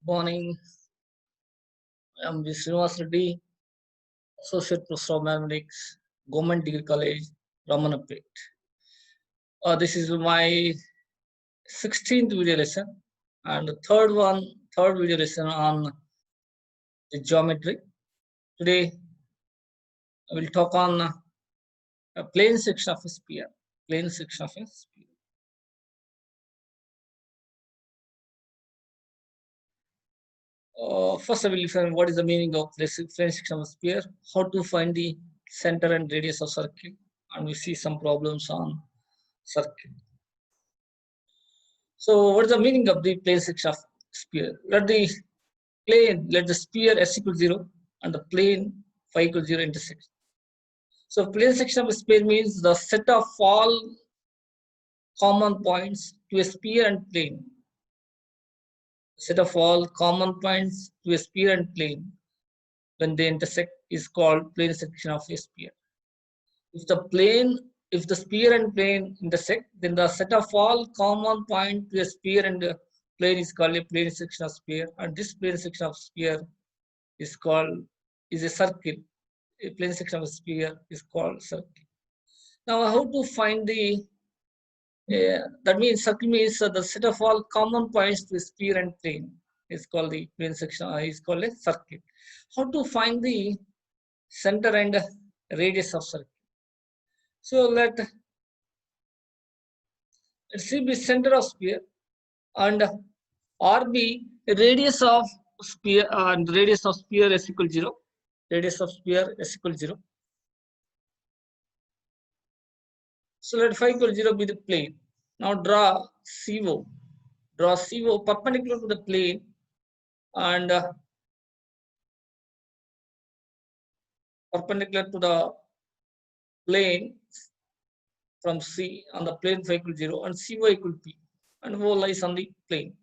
Morning. I'm Srinivas Reddy, Associate Professor of Mathematics, Government Degree College, Ramanapet. This is my 16th video lesson and the third video lesson on the geometry. Today, I will talk on a plane section of a sphere. Plane section of a sphere. First, I will define what is the meaning of this plane section of a sphere, how to find the center and radius of circle, and we see some problems on circle. So, what is the meaning of the plane section of sphere? Let the sphere s equals 0 and the plane phi equals 0 intersect. So, plane section of a sphere means the set of all common points to a sphere and plane. Set of all common points to a sphere and plane when they intersect is called plane section of a sphere. If the sphere and plane intersect, then the set of all common points to a sphere and plane is called a plane section of sphere, and this plane section of sphere is a circle. A plane section of a sphere is called circle. Now, how to find the that means circle means the set of all common points to a sphere and plane is called the plane section. Is called a circle. How to find the center and radius of circle? So let's see the center of sphere and RB radius of sphere and radius of sphere is equal 0. Radius of sphere is equal 0. So let phi equal 0 be the plane. Now draw CO. Draw CO perpendicular to the plane and perpendicular to the plane from C on the plane phi equal 0 and CO equal P and O lies on the plane.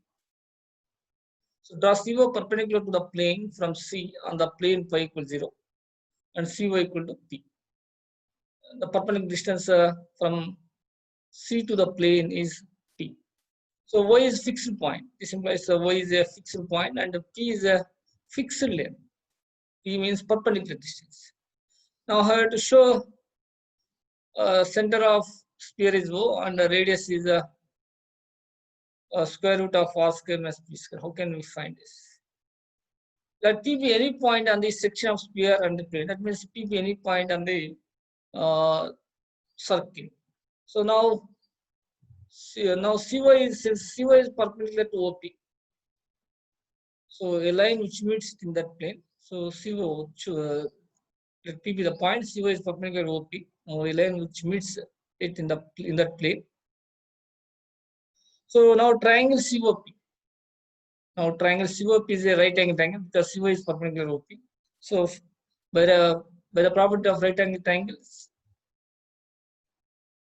So draw CO perpendicular to the plane from C on the plane phi equal 0 and CO equal to P. The perpendicular distance from C to the plane is P. So Y is fixed point. This implies Y is a fixed point and P is a fixed length. P means perpendicular distance. Now I have to show center of sphere is O and the radius is a square root of R square minus P square. How can we find this? Let P be any point on the section of sphere and the plane. That means P be any point on the circle. So now CY is perpendicular to OP. So a line which meets in that plane. So CO let P be the point. CY is perpendicular to OP. Now a line which meets it in that plane. So now triangle COP. Now triangle COP is a right angle triangle because CY is perpendicular to OP. So by the property of right angle triangles.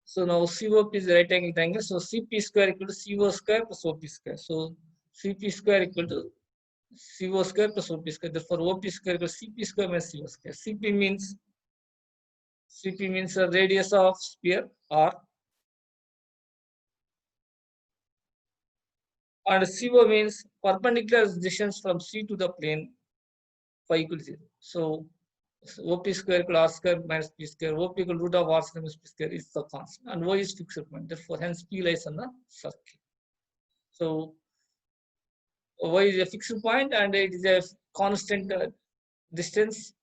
So now COP is a right angle triangle. So CP square equal to CO square plus OP square. So CP square equal to CO square plus OP square. Therefore, OP square equals CP square minus CO square. CP means the radius of sphere R, and CO means perpendicular distance from C to the plane phi equals 0. So OP square equal R square minus P square. OP equal root of R square minus P square is the constant, and Y is fixed point. Therefore, hence P lies on the circle. So Y is a fixed point and it is a constant distance.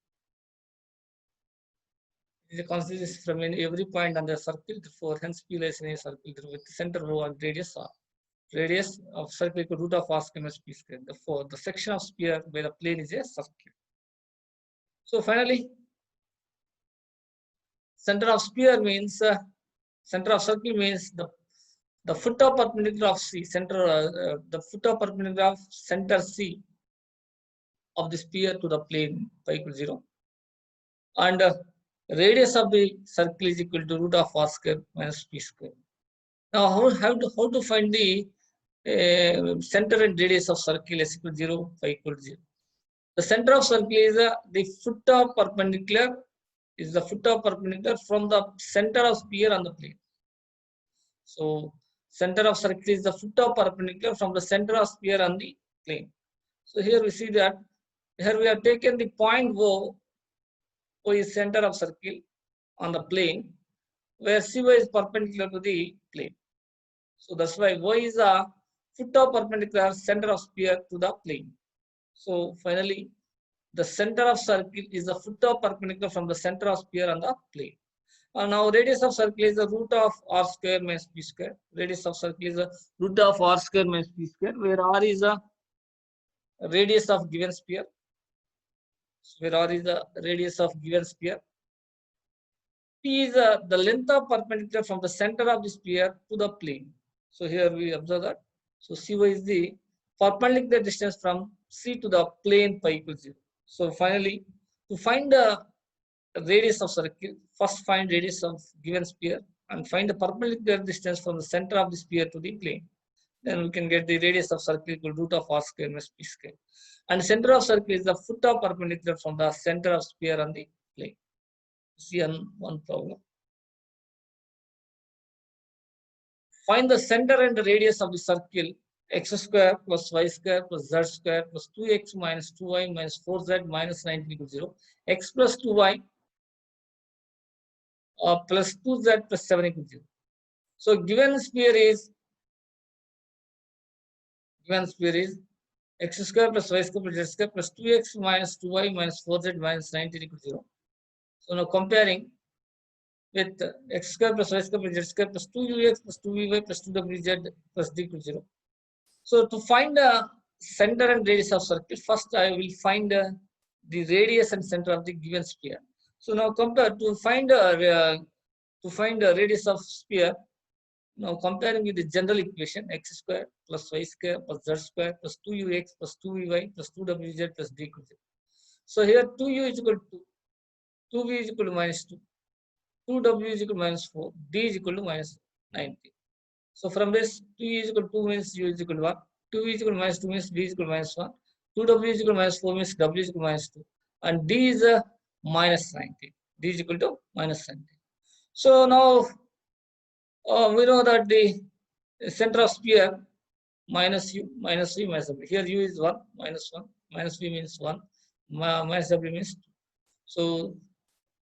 It is a constant distance from every point on the circle. Therefore, hence P lies in a circle with the center O and radius R. Radius of circle equal root of R square minus P square. Therefore, the section of sphere where the plane is a circle. So finally, center of sphere means center of circle means the foot of perpendicular of C, the foot of perpendicular of center C of the sphere to the plane phi equal 0, and radius of the circle is equal to root of R square minus P square. Now, how to find the center and radius of circle is equal to 0, phi equal to 0. The center of circle is the foot of perpendicular from the center of sphere on the plane. So center of circle is the foot of perpendicular from the center of sphere on the plane. So here we see that here we have taken the point O is center of circle on the plane, where CY is perpendicular to the plane. So that's why Y is a foot of perpendicular center of sphere to the plane. So finally, the center of circle is the foot of perpendicular from the center of sphere on the plane. Now radius of circle is the root of r square minus p square. Radius of circle is the root of r square minus p square, where r is the radius of given sphere. Where r is the radius of given sphere. P is the length of perpendicular from the center of the sphere to the plane. So here we observe that. So CY is the perpendicular distance from C to the plane pi equals 0. So finally, to find the radius of circle, first find radius of given sphere and find the perpendicular distance from the center of the sphere to the plane. Then we can get the radius of circle equal root of r square minus p square. And center of circle is the foot of perpendicular from the center of sphere on the plane. See on one problem. Find the center and the radius of the circle x square plus y square plus z square plus 2x minus 2y minus 4z minus 19 equals 0. X plus 2y plus 2z plus 7 equals 0. So given sphere is x square plus y square plus z square plus 2x minus 2y minus 4z minus 19 equals 0. So now comparing with x square plus y square plus z square plus 2ux plus 2vy plus 2wz plus d equals 0. So to find the center and radius of circle, first I will find the radius and center of the given sphere. So now compare to find the radius of sphere. Now comparing with the general equation x square plus y square plus z square plus 2ux plus 2vy plus 2wz plus d equals 0. So here 2u is equal to 2v is equal to minus 2, 2w is equal to minus 4, d is equal to minus 90. So from this 2 is equal to 2 means u is equal to 1, 2 is equal to minus 2 means v is equal to minus 1, 2w is equal to minus 4 means w is equal to minus 2, and d is minus 90. D is equal to minus 90. So now we know that the center of sphere minus u minus v minus w. Here u is 1 minus v means 1 minus w means 2. So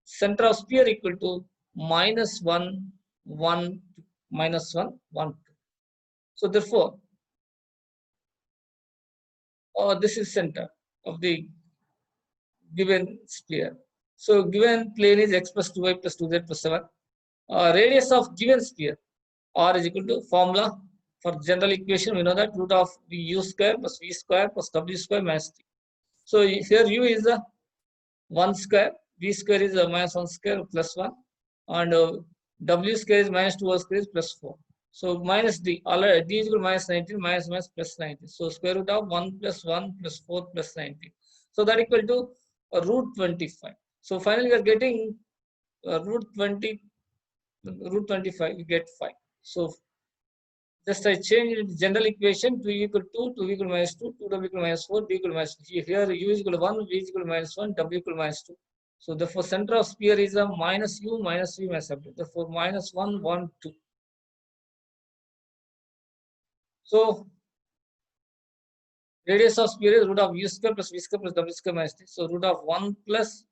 center of sphere equal to minus 1 1 minus 1 1 2. So therefore this is center of the given sphere. So given plane is x plus 2y plus 2z plus 7. Radius of given sphere r is equal to formula for general equation. We know that root of u square plus v square plus w square minus 3. So here u is 1 square, v square is minus 1 square plus 1, and w square is minus 2 square is plus 4. So minus d, already d is equal to minus 19, minus minus plus 19. So square root of 1 plus 1 plus 4 plus 19. So that equal to root 25. So finally we are getting root 25, we get 5. So just I change the general equation, 2 equal to 2, 2 equal to minus 2, 2w equal to minus 4, d equal to minus 2. Here u is equal to 1, v is equal to minus 1, w equal to minus 2. So therefore center of sphere is a minus u minus v minus w. Therefore minus 1, 1, 2. So radius of sphere is root of u square plus v square plus w square minus 3. So root of 1 plus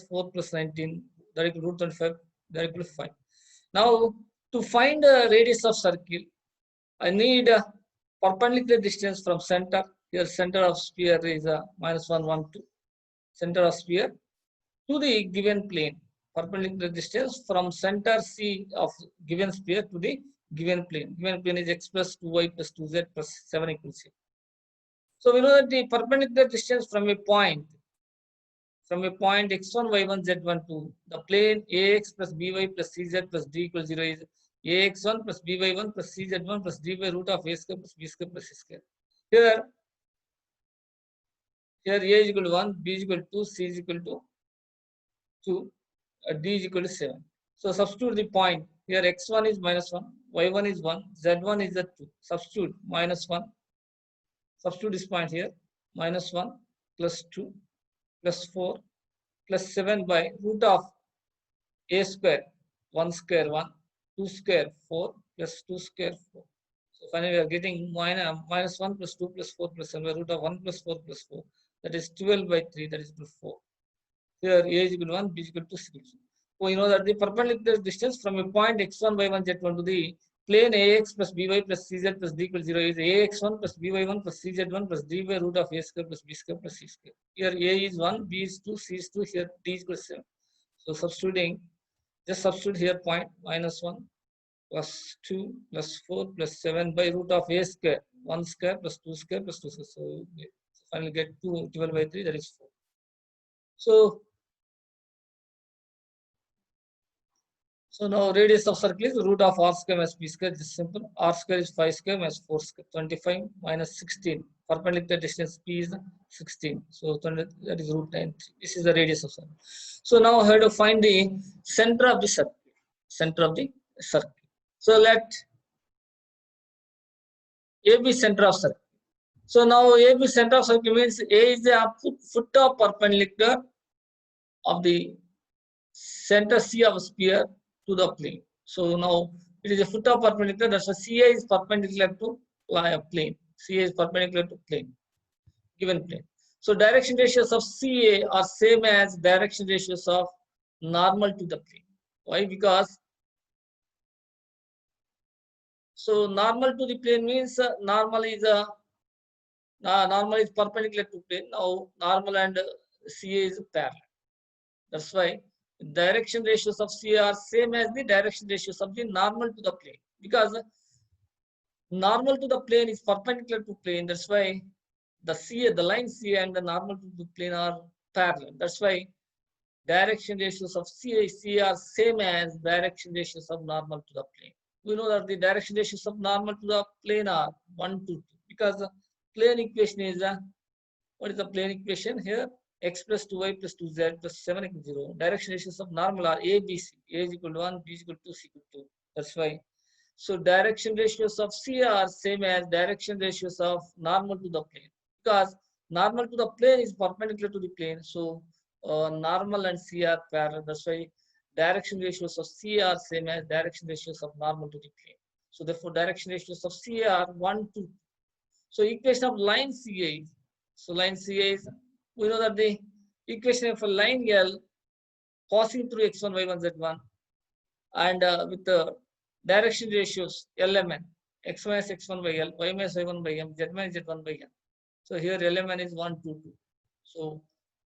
4 plus 19, that equal root 25, that equal to 5. Now to find the radius of circle, I need a perpendicular distance from center. Here center of sphere is minus 1, 1, 2. Center of sphere to the given plane. Perpendicular distance from center C of given sphere to the given plane. Given plane is x plus 2y plus 2z plus 7 equals 0. So we know that the perpendicular distance from a point x1, y1, z1 to the plane ax plus by plus cz plus d equals 0 is ax1 plus by1 plus cz1 plus d by root of a square plus b square plus c square. Here a is equal to 1, b is equal to 2, c is equal to 2, d is equal to 7. So substitute the point. Here x1 is minus 1, y1 is 1, z1 is 2. Substitute minus 1. Substitute this point here. Minus 1 plus 2 plus 4 plus 7 by root of a square, 1 square 1, 2 square 4 plus 2 square 4. So Finally, we are getting minus 1 plus 2 plus 4 plus 7 by root of 1 plus 4 plus 4. That is 12 by 3. That is equal to 4. Here A is equal to 1, B is equal to 6. So you know that the perpendicular distance from a point x1 by 1 z1 to the plane ax plus by plus cz plus d equals 0 is ax1 plus by1 plus cz1 plus d by root of a square plus b square plus c square. Here A is 1, B is 2, C is 2. Here D is equal to 7. So substituting, just substitute here point minus 1 plus 2 plus 4 plus 7 by root of a square, 1 square plus 2 square plus 2 square. So finally get 2, 12 by 3, that is 4. So now radius of circle is root of r square minus b square. This is simple. R square is 5 square minus 4 square. 25 minus 16. Perpendicular distance p is 16. So that is root 9. This is the radius of circle. So now I have to find the center of the circle. Center of the circle. So let A be center of circle. So now A be center of circle means A is the foot of perpendicular of the center C of sphere to the plane. So now it is a foot of perpendicular. That's why CA is perpendicular to plane. CA is perpendicular to plane, given plane. So direction ratios of CA are same as direction ratios of normal to the plane. Why? Because so normal to the plane means normal is perpendicular to plane. Now normal and CA is parallel. That's why direction ratios of CA are same as the direction ratios of the normal to the plane, because normal to the plane is perpendicular to plane. That's why the CA, the line CA and the normal to the plane are parallel. That's why direction ratios of CA are same as direction ratios of normal to the plane. We know that the direction ratios of normal to the plane are 1 to 2, because the plane equation is what is the plane equation here? X plus 2y plus 2z plus 7 equals 0. Direction ratios of normal are A, B, C. A is equal to 1, B is equal to 2, C equal to 2. That's why. So direction ratios of C are same as direction ratios of normal to the plane, because normal to the plane is perpendicular to the plane. So normal and C are parallel. That's why direction ratios of C are same as direction ratios of normal to the plane. So therefore direction ratios of C are 1 to 2. So equation of line CA is, so line CA is, we know that the equation of a line L passing through x1, y1, z1 and with the direction ratios LMN, x minus x1 by L, y minus y1 by M, z minus z1 by M. So here LMN is 1, 2, 2. So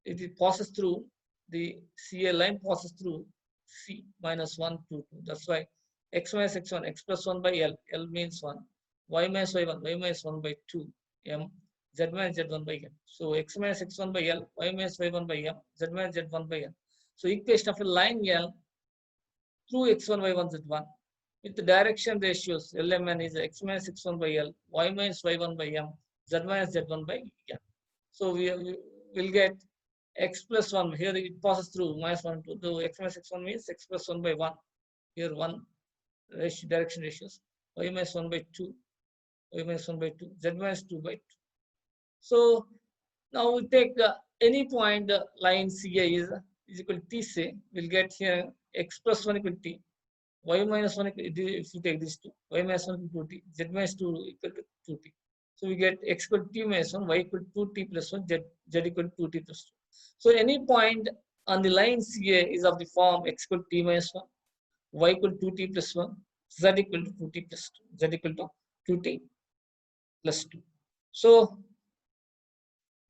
it passes through the CA line passes through C minus 1, 2, 2. That's why x minus x1, x plus 1 by L, L means 1, y minus y1, y minus 1 by 2, M, z minus z1 by M. So x minus x1 by L, y minus y1 by M, z minus z1 by M. So equation of a line L through x1, y1, z1 with the direction ratios LMN is x minus x1 by L, y minus y1 by M, z minus z1 by M. So we will get x plus 1. Here it passes through minus 1, 2. So x minus x1 means x plus 1 by 1. Here 1 direction ratios. Y minus 1 by 2. Y minus 1 by 2. Z minus 2 by 2. So now we take any point line CA is equal to T, say, we'll get here x plus 1 equal to T. Y minus 1 equal to, if you take this 2, y minus 1 equal to T, z minus 2 equal to 2T. So we get x equal to T minus 1, y equal to 2T plus 1, z equal to 2T plus 2. So any point on the line CA is of the form x equal to T minus 1, y equal to 2T plus 1, z equal to 2T plus 2, z equal to 2T plus 2. So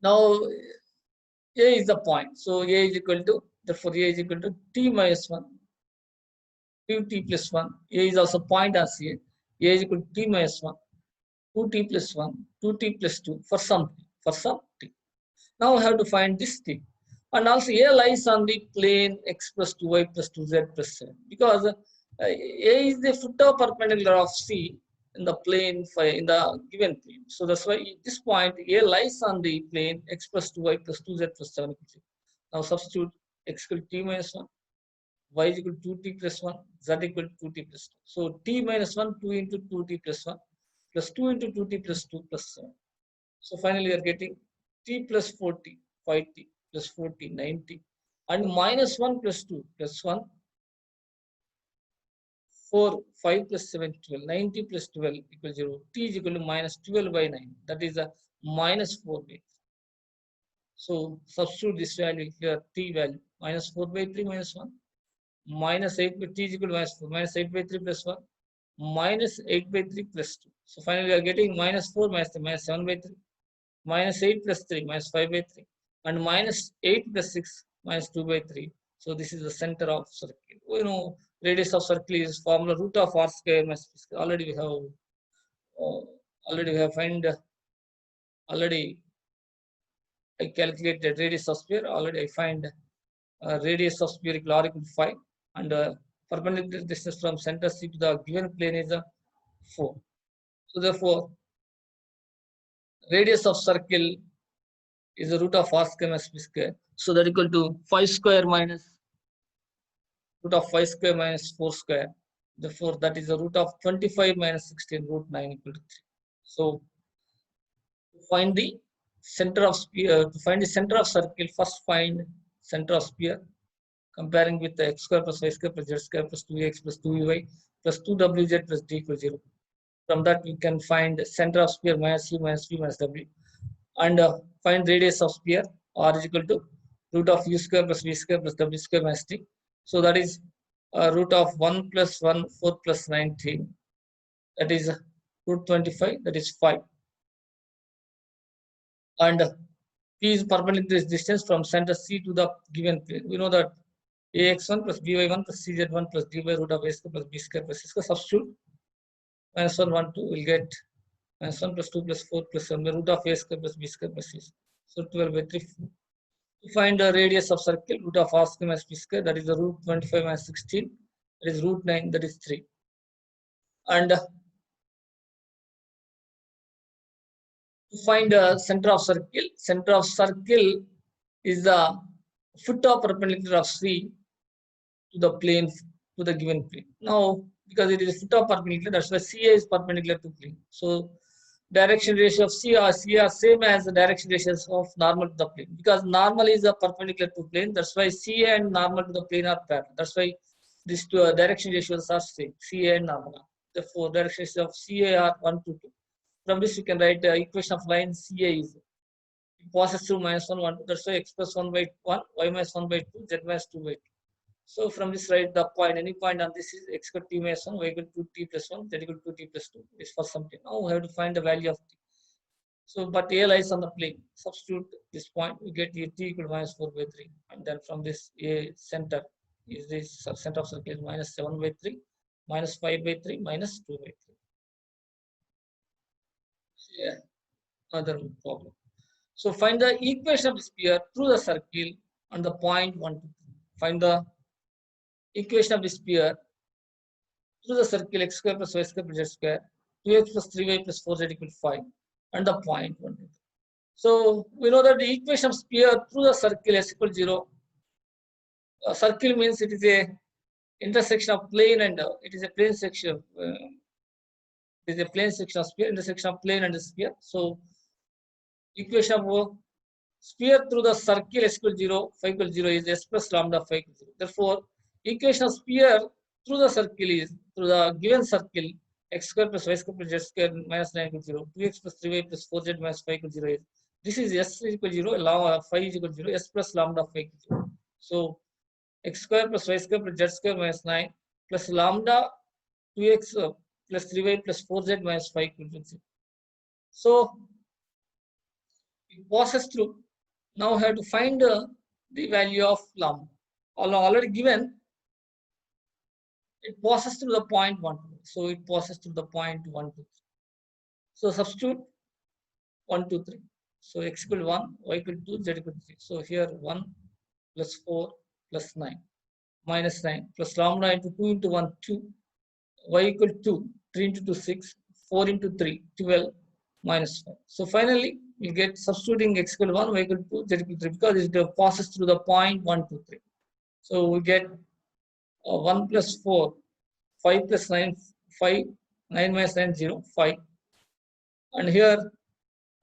now A is the point. So A is equal to, therefore A is equal to T minus 1. 2t plus 1. A is also point as A. A is equal to T minus 1. 2t plus 1. 2t plus 2 for some t. Now I have to find this t. And also A lies on the plane x plus 2y plus 2z plus 7. Because A is the foot of perpendicular of C in the plane in the given plane. So that's why at this point A lies on the plane x plus 2y plus 2z plus 7. Now substitute x equal to T minus 1. Y is equal to 2t plus 1, z equal to 2t plus 2. So t minus 1, 2 into 2t plus 1, plus 2 into 2t plus 2 plus 7. So finally we are getting t plus 4t, 5t plus 4t, 9t, and minus 1 plus 2 plus 1, 4, 5 plus 7, 12. 90 plus 12 equals 0. T is equal to minus 12 by 9. That is a minus 4 by 3. So substitute this value here, T value, minus 4 by 3 minus 1. Minus 8 by T is equal to minus 4. Minus 8 by 3 plus 1. Minus 8 by 3 plus 2. So finally we are getting minus 4 minus 3, minus 7 by 3. Minus 8 plus 3, minus 5 by 3. And minus 8 plus 6, minus 2 by 3. So this is the center of circle. You know, radius of circle is formula root of r square minus p square. Already we have I calculated radius of sphere. Already I find radius of sphere equal r equal to 5, and perpendicular distance from center C to the given plane is 4. So therefore, radius of circle is the root of r square minus p square. So that equal to 5 square minus root of 5 square minus 4 square. Therefore, that is the root of 25 minus 16 root 9 equal to 3. So to find the center of sphere, to find the center of circle, first find center of sphere, comparing with the x square plus y square plus z square plus 2x plus 2y plus 2wz plus d equals 0. From that we can find center of sphere minus u minus v minus w, and find radius of sphere r is equal to root of u square plus v square plus w square minus t. So that is root of 1 plus 1, 4 plus 19. That is root 25. That is 5. And P is perpendicular distance from center C to the given plane. We know that ax1 plus by1 plus cz1 plus d by root of a square plus b square plus c square. Substitute minus 1, 1, 2 will get minus 1 plus 2 plus 4 plus 1 by root of a square plus b square plus c square. So 12 by 3. To find the radius of circle, root of r square minus p square, that is the root 25 minus 16, that is root 9, that is 3. And to find the center of circle is the foot of perpendicular of C to the plane, to the given plane. Now, because it is a foot of perpendicular, that's why CA is perpendicular to plane. So direction ratio of C are same as the direction ratios of normal to the plane, because normal is a perpendicular to plane. That's why CA and normal to the plane are parallel. That's why these two direction ratios are same, CA and normal. Therefore, direction ratios of CA are 1 to 2. From this you can write the equation of line CA is it passes through minus 1, 1, 2. That's why x plus 1 by 1, y minus 1 by 2, z minus 2 by 2. So from this write the point, any point on this is x equal to t minus 1, y equal to t plus 1, z equal to t plus 2. This for some t. Now we have to find the value of t. So, but A lies on the plane. Substitute this point, we get t equal to minus 4 by 3. And then from this A center is this center of circle is minus 7 by 3, minus 5 by 3, minus 2 by 3. Yeah, another problem. So find the equation of the sphere through the circle on the point 1, 2, 3. Find the equation of the sphere through the circle x square plus y square plus z square, 2x plus 3y plus 4z equal to 5, and the point 1, 2, 3. So we know that the equation of sphere through the circle s equal to 0. Circle means it is a intersection of plane and it is a plane section. It is a plane section of sphere, intersection of plane and sphere. So equation of sphere through the circle s equal to 0, phi equal to 0 is s plus lambda phi equal to 0. Therefore, equation of sphere through the circle is, through the given circle, x square plus y square plus z square minus 9 equal to 0, 2x plus 3y plus 4z minus 5 equal to 0 is, this is s is equal to 0, phi is equal to 0, s plus lambda phi equal to 0. So, x square plus y square plus z square minus 9 plus lambda 2x plus 3y plus 4z minus 5 equal to 0. So, it passes through. Now we have to find the value of lambda. Already given, it passes through the point 1, 2. So it passes through the point 1, 2, 3. So substitute 1, 2, 3. So x equal to 1, y equal to 2, z equal to 3. So here 1 plus 4 plus 9 minus 9 plus lambda into 2 into 1, 2. Y equal to 2, 3 into 2, 6, 4 into 3, 12 minus 5. So finally, we get substituting x equal to 1, y equal to 2, z equal to 3, because it passes through the point 1, 2, 3. So we get 1 plus 4, 5 plus 9, 5, 9 minus 9, 0, 5. And here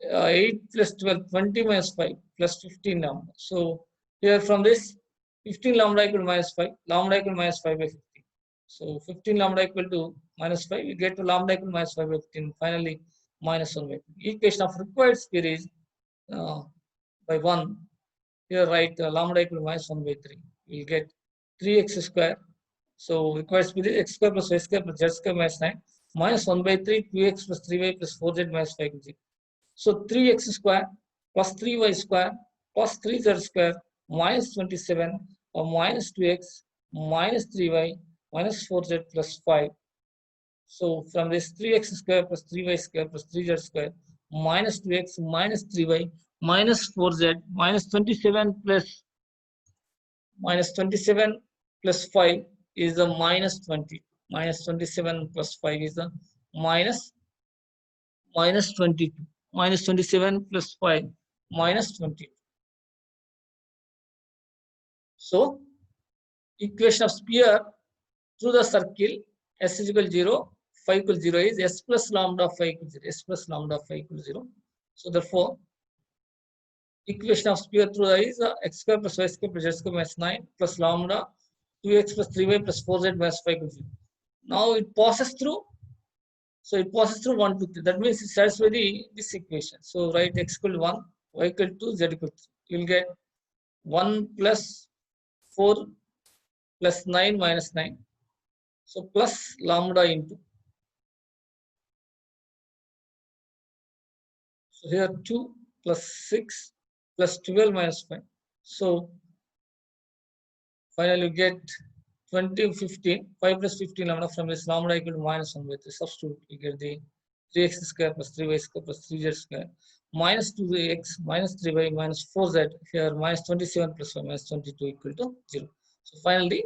8 plus 12, 20 minus 5 plus 15 lambda. So here from this 15 lambda equal to minus 5, lambda equal to minus 5 by 15. So 15 lambda equal to minus 5. We get to lambda equal to minus 5 by 15. Finally, minus 1 by 2. Equation of required speed is by 1. Here write lambda equal to minus 1 by 3. We will get 3x square. So required speed is x square plus y square plus z square minus 9 minus 1 by 3 2x plus 3y plus 4z minus 5 0. So 3x square plus 3y square plus 3z square minus 27 or minus 2x minus 3y minus 4z plus 5. So from this 3x square plus 3y square plus 3z square minus 2x minus 3y minus 4z minus 27 plus 5 is the minus 20. Minus 27 plus 5 is the minus 22. Minus 27 plus 5 minus 20. So equation of sphere through the circle s is equal to 0, phi equal to 0 is s plus lambda phi equal to 0. S plus lambda phi equal to 0. So therefore, equation of sphere through the is x square plus y square plus z square minus 9 plus lambda 2x plus 3y plus 4z minus 5 equal to 0. Now it passes through. So it passes through 1, 2, 3. That means it satisfies this equation. So write x equal to 1, y equal to 2, z equal to 3. You will get 1 plus 4 plus 9 minus 9. So plus lambda into. So here 2 plus 6 plus 12 minus 5. So finally you get 20, 15, 5 plus 15 lambda from this lambda equal to minus 1 by 3. Substitute, you get the 3x square plus 3y square plus 3z square minus 2x minus 3y minus 4z. Here minus 27 plus 1 minus 22 equal to 0. So finally,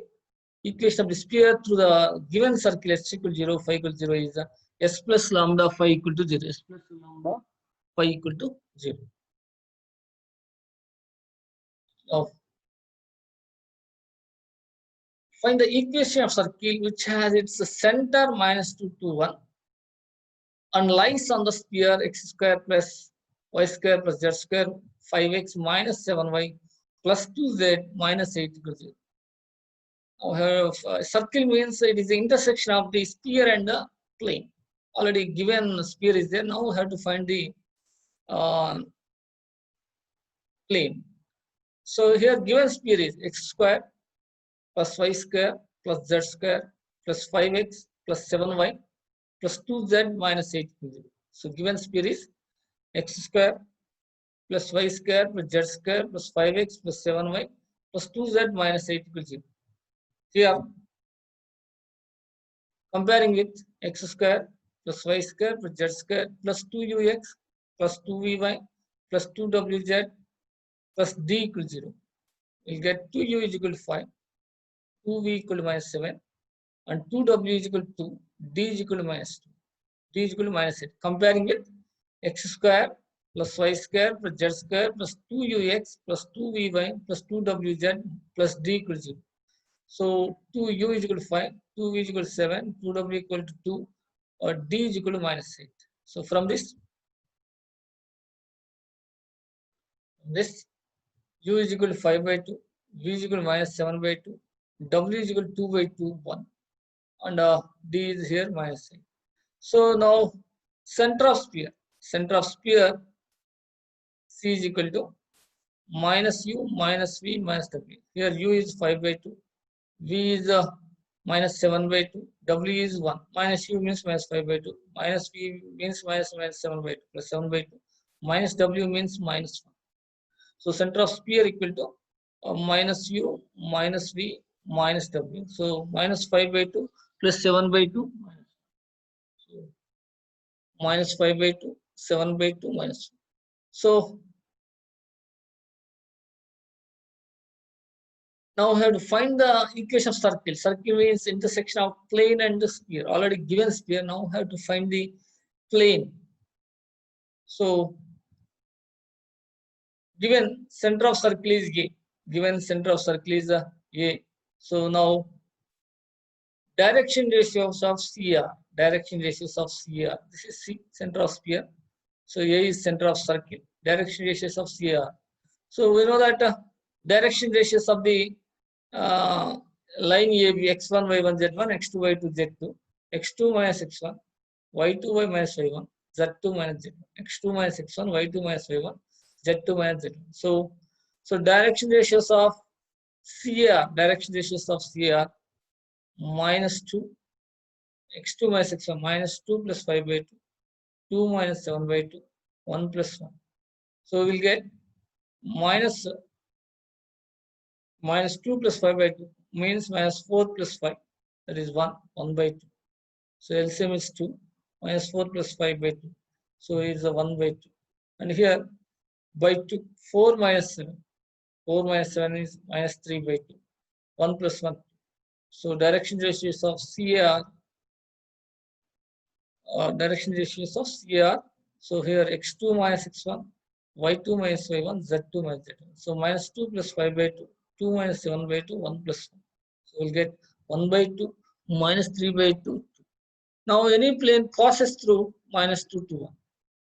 equation of the sphere through the given circle s equal to 0, phi equal to 0 is s plus lambda phi equal to 0. S plus lambda phi equal to 0. Now, find the equation of circle which has its center minus 2 to 1 and lies on the sphere x square plus y square plus z square 5x minus 7y plus 2z minus 8 equal to 0. Now, circle means it is the intersection of the sphere and the plane. Already given sphere is there. Now we have to find the plane. So here given sphere is x square plus y square plus z square plus 5x plus 7y plus 2z minus 8 equal to 0. So given sphere is x square plus y square plus z square plus 5x plus 7y plus 2z minus 8 equal to 0. Here, comparing with x square plus y square plus z square plus 2ux plus 2vy plus 2wz plus d equal to 0. We'll get 2u is equal to 5, 2v equal to minus 7, and 2w is equal to 2, d is equal to minus 2, d is equal to minus 8. Comparing with x square plus y square plus z square plus 2ux plus 2vy plus 2wz plus d equal to 0. So 2u is equal to 5, 2v is equal to 7, 2w equal to 2, or d is equal to minus 8. So from this u is equal to 5 by 2, v is equal to minus 7 by 2, w is equal to 2 by 2, 1, and d is here minus 8. So now center of sphere c is equal to minus u minus v minus w. Here u is 5 by 2, v is minus 7 by 2, w is 1, minus u means minus 5 by 2, minus v means minus 7 by 2, plus 7 by 2, minus w means minus 1. So center of sphere equal to minus u minus v minus w. So minus 5 by 2 plus 7 by 2 minus 5 by 2, 7 by 2 minus 2. So now we have to find the equation of circle. Circle means intersection of plane and the sphere. Already given sphere, now we have to find the plane. So given center of circle is A. Given center of circle is A. So now direction ratios of CR. Direction ratios of CR. This is C, center of sphere. So A is center of circle. Direction ratios of CR. So we know that direction ratios of the line AB x1, y1, z1, x2, y2, z2, x2 minus x1, y2, y minus y1, z2 minus z1, x2 minus x1, y2 minus y1, z2 minus z1. So direction ratios of CAR, minus 2, x2 minus x1 minus 2 plus 5 by 2, 2 minus 7 by 2, 1 plus 1. So we'll get minus 2 plus 5 by 2 means minus 4 plus 5, that is 1 by 2. So LCM is 2, minus 4 plus 5 by 2. So it is a 1 by 2. And here by 2, 4 minus 7. 4 minus 7 is minus 3 by 2. 1 plus 1. So direction ratios of CAR, So here x2 minus x1, y2 minus y1, z2 minus z1. So minus 2 plus 5 by 2, 2 minus 7 by 2, 1 plus 1. So we'll get 1 by 2, minus 3 by 2. Now any plane passes through minus 2 to 1.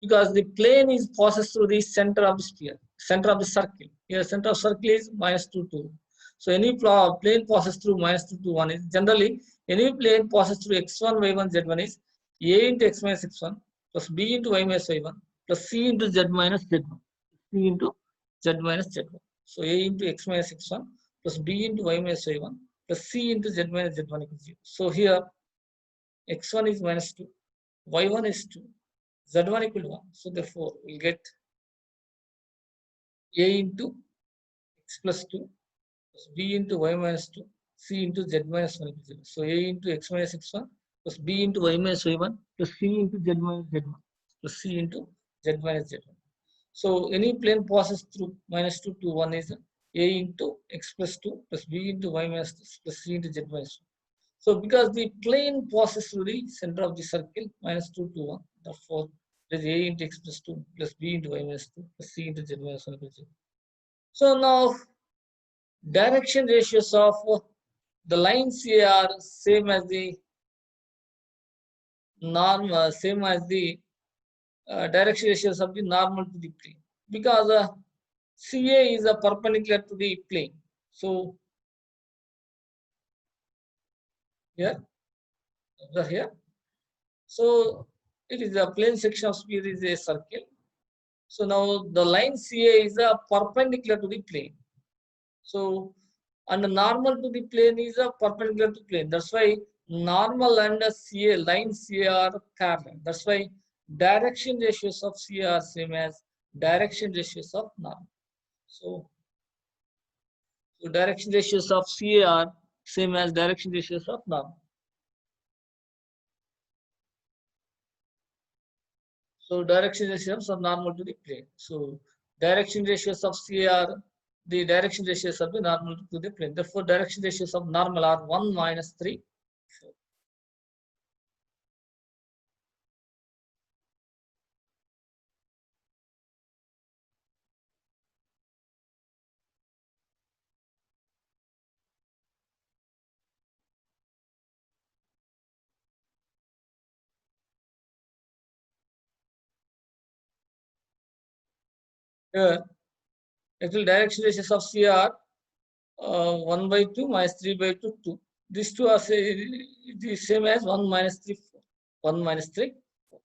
Because the plane is passes through the center of the sphere, center of the circle. Here center of circle is minus 2 to 1. So any plane passes through minus 2 to 1 is generally any plane passes through x1, y1, z1 is a into x minus x1 plus b into y minus y1 plus c into z minus z1. C into z minus z1. So a into x minus x1 plus b into y minus y1 plus c into z minus z1 equals 0. So here x1 is minus 2, y1 is 2, z1 equal to 1. So therefore, we'll get a into x plus 2 plus b into y minus 2, c into z minus 1 equal to 0. So a into x minus x1 plus b into y minus y1 plus c into z minus z1 plus c into z minus z1. So any plane passes through minus 2 to 1 is a into x plus 2 plus b into y minus 2 plus c into z minus 1. So because the plane passes through the center of the circle minus 2 to 1, therefore it is a into x plus 2 plus b into y minus 2 plus c into z minus 1 equals 0. So now direction ratios of the lines here are same as the norm, same as the direction ratios of the normal to the plane, because CA is a perpendicular to the plane. So here, here. So it is a plane section of sphere is a circle. So now the line CA is a perpendicular to the plane. So and the normal to the plane is a perpendicular to plane. That's why normal and CA line CA are parallel. That's why direction ratios of CA are same as direction ratios of normal. So direction ratios of CA are same as direction ratios of normal. So direction ratios of normal to the plane. So direction ratios of CA are the direction ratios of the normal to the plane. Therefore, direction ratios of normal are 1 minus 3, 4. Here, actual direction ratios of C are 1 by 2 minus 3 by 2, 2. These two are the same as 1 minus 3, 4. 1 minus 3, 4.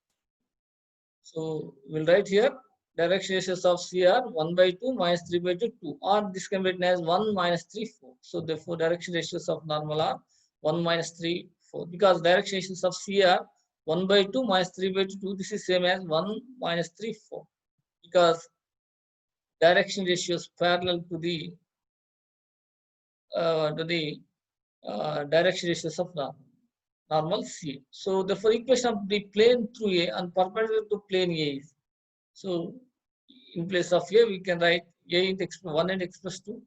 So we'll write here direction ratios of C are 1 by 2 minus 3 by 2, 2. Or this can be written as 1 minus 3, 4. So therefore, direction ratios of normal are 1 minus 3, 4. Because direction ratios of C are 1 by 2 minus 3 by 2, 2. This is same as 1 minus 3, 4. Because direction ratios parallel to the direction ratios of normal C. So therefore, equation of the plane through A and perpendicular to plane A is, so in place of A we can write A into x plus 1 and x plus 2.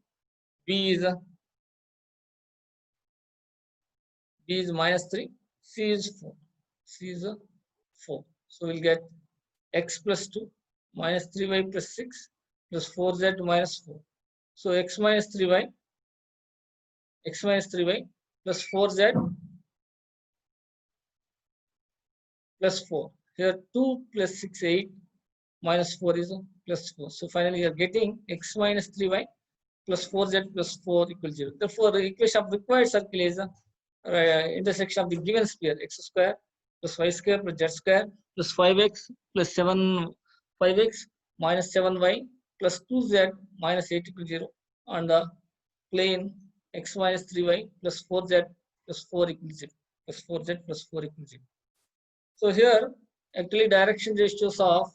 B is minus 3. C is 4. C is 4. So we'll get x plus 2 minus 3y plus 6 plus 4z minus 4. So x minus 3y plus 4z plus 4. Here 2 plus 6, 8 minus 4 is plus 4. So finally you are getting x minus 3y plus 4z plus 4 equals 0. Therefore, the equation of required circle is intersection of the given sphere x square plus y square plus z square plus 5x plus 5x minus 7y plus 2z minus 8 equals 0 on the plane x minus 3y plus 4z plus 4 equals 0 plus 4z plus 4 equals 0. So here actually direction ratios of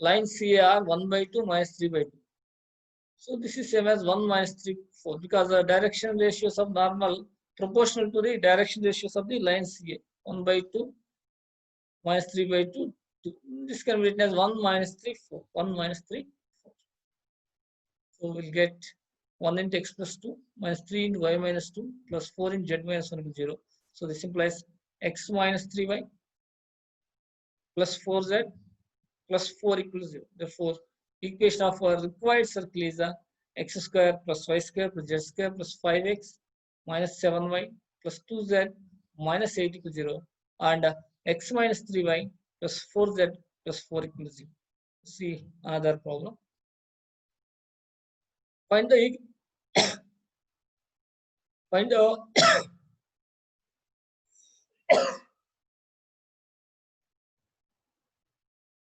line CA are 1 by 2 minus 3 by 2. So this is same as 1 minus 3, 4 because the direction ratios of normal proportional to the direction ratios of the line CA. 1 by 2 minus 3 by 2. This can be written as 1 minus 3, 4. 1 minus 3, 4. So we'll get 1 into x plus 2 minus 3 into y minus 2 plus 4 into z minus 1 equals 0. So this implies x minus 3y plus 4z plus 4 equals 0. Therefore, equation of our required circle is x square plus y square plus z square plus 5x minus 7y plus 2z minus 8 equals 0 and x minus 3y plus 4z plus 4 equals 0. See another problem. Find the find the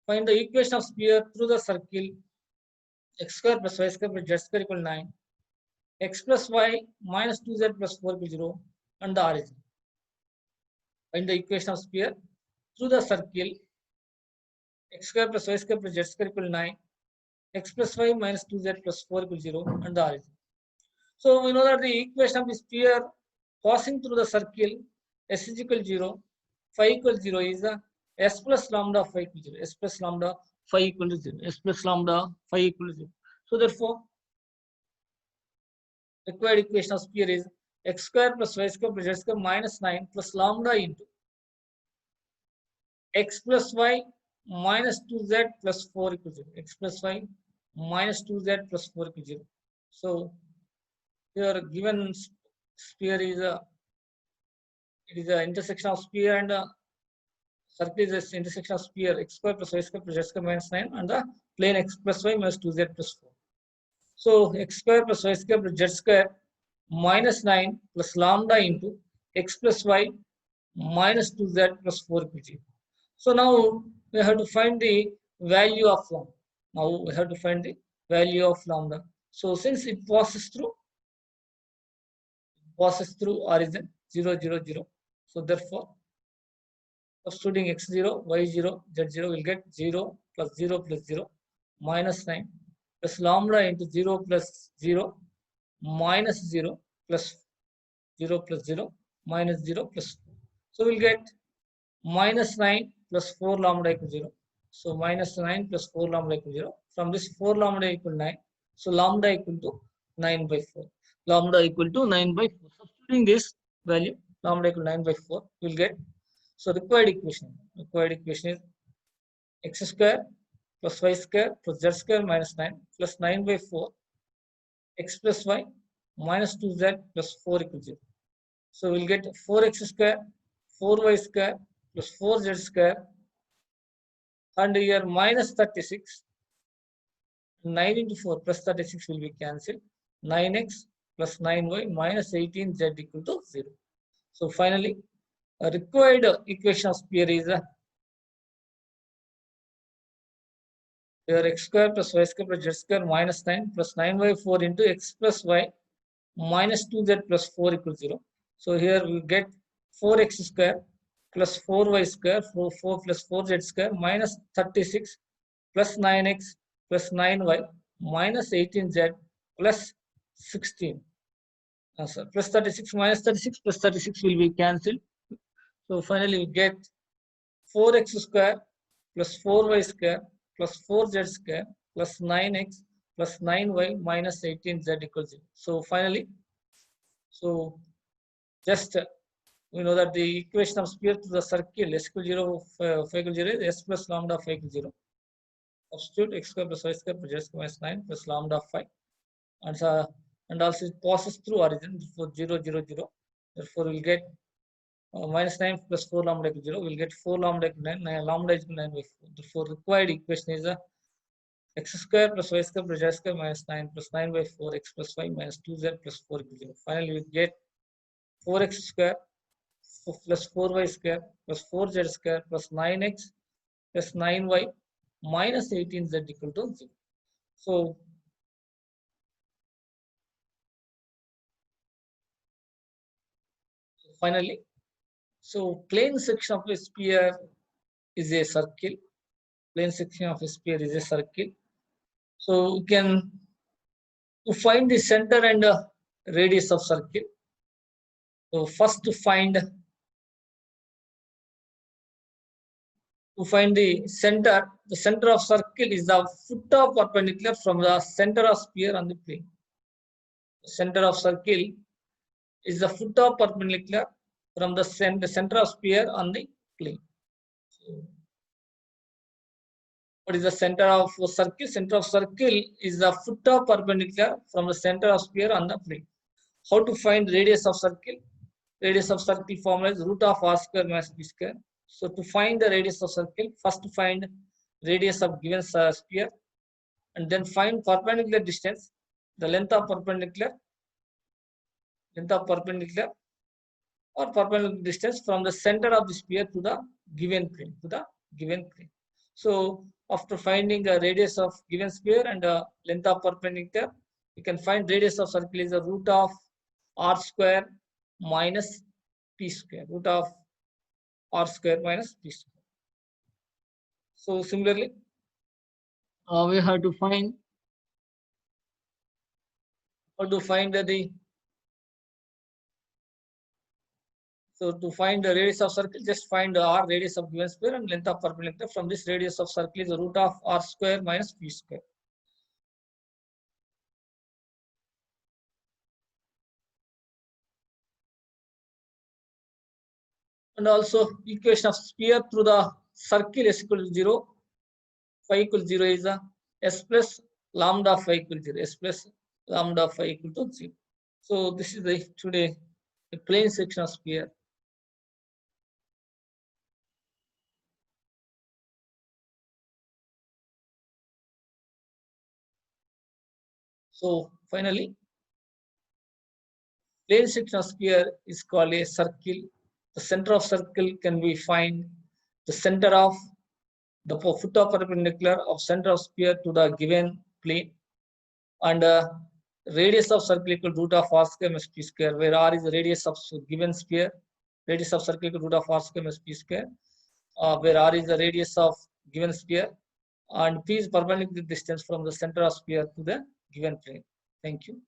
find the equation of sphere through the circle x square plus y square plus z square equal 9, x plus y minus 2z plus 4 equal 0 and the origin. Find the equation of sphere through the circle x square plus y square plus z square equal 9, x plus y minus 2z plus 4 equal 0 and the origin. So we know that the equation of the sphere passing through the circle s is equal 0, phi equals 0 is s plus lambda phi equals 0, s plus lambda phi equal to 0, s plus lambda phi equal to 0. So therefore, required equation of sphere is x square plus y square plus z square minus 9 plus lambda into x plus y minus 2z plus 4 equals 0, x plus y minus 2z plus 4 equals 0. So here given sphere is it is an intersection of sphere and circle is the intersection of sphere x square plus y square plus z square minus 9 and the plane x plus y minus 2z plus 4. So x square plus y square plus z square minus 9 plus lambda into x plus y minus 2z plus 4 equals 0. So now we have to find the value of lambda. Now we have to find the value of lambda. So since it passes through origin 0, 0, 0. So therefore, substituting x0, y0, z0 will get 0 plus 0 plus 0 minus 9 plus lambda into 0 plus 0 minus 0 plus 0 plus 0 minus 0 plus 4. So we'll get minus 9 plus 4 lambda equals 0. So minus 9 plus 4 lambda equals 0. From this 4 lambda equal 9. So lambda equal to 9 by 4. Lambda equal to 9 by 4. Substituting this value, lambda equal to 9 by 4, we'll get. So required equation is x square plus y square plus z square minus 9 plus 9 by 4 x plus y minus 2z plus 4 equals 0. So we'll get 4x square, 4y square plus 4z square and here minus 36. 9 into 4 plus 36 will be cancelled. 9x plus 9y minus 18z equal to 0. So finally, a required equation of sphere is here x square plus y square plus z square minus 9 plus 9 by 4 into x plus y minus 2z plus 4 equals 0. So here we get 4x square plus 4y square, 4 plus 4z square minus 36 plus 9x plus 9y minus 18z plus 16. Plus 36 minus 36 plus 36 will be cancelled. So finally we get 4x square plus 4y square plus 4z square plus 9x plus 9y minus 18z equals 0. So finally, so just we know that the equation of sphere to the circle s equal 0, phi equal 0 is s plus lambda phi equal 0. Substitute x square plus y square plus z square minus 9 plus lambda phi and also it passes through origin for 0, 0, 0. Therefore we'll get minus 9 plus 4 lambda equal 0. We'll get 4 lambda equal 9. Lambda is 9 by 4. Therefore required equation is x square plus y square plus z square minus 9 plus 9 by 4 x plus 5 minus 2z plus 4 equal to 0. Finally, we get 4x square plus 4y square plus 4z square plus 9x plus 9y minus 18z equal to 0. So finally, so plane section of a sphere is a circle. Plane section of a sphere is a circle. So we can to find the center and radius of circle. So first to find the center of circle is the foot of perpendicular from the center of sphere on the plane. The center of circle is the foot of perpendicular from the center of sphere on the plane. So, what is the center of circle? Center of circle is the foot of perpendicular from the center of sphere on the plane. How to find radius of circle? Radius of circle formula is root of r square minus b square. So to find the radius of circle, first to find radius of given sphere, and then find perpendicular distance, the length of perpendicular or perpendicular distance from the center of the sphere to the given plane. So after finding the radius of given sphere and length of perpendicular, you can find radius of circle is the root of r square minus p square. Root of r square minus p square. So similarly, we have to find the so to find the radius of circle, just find the r radius of given sphere and length of perpendicular. From this radius of circle is the root of r square minus p square. And also equation of sphere through the circle s equal to 0, phi equal to 0 is a s plus lambda phi equal to 0. S plus lambda phi equal to 0. So this is the today the plane section of sphere. So finally, plane section of sphere is called a circle. The center of circle can be find the center of the foot of perpendicular of center of sphere to the given plane, and radius of circle equal to root of r square minus p square, where r is the radius of given sphere. Radius of circle equal to root of r square minus p square, where r is the radius of given sphere, and p is perpendicular distance from the center of sphere to the given plane. Thank you.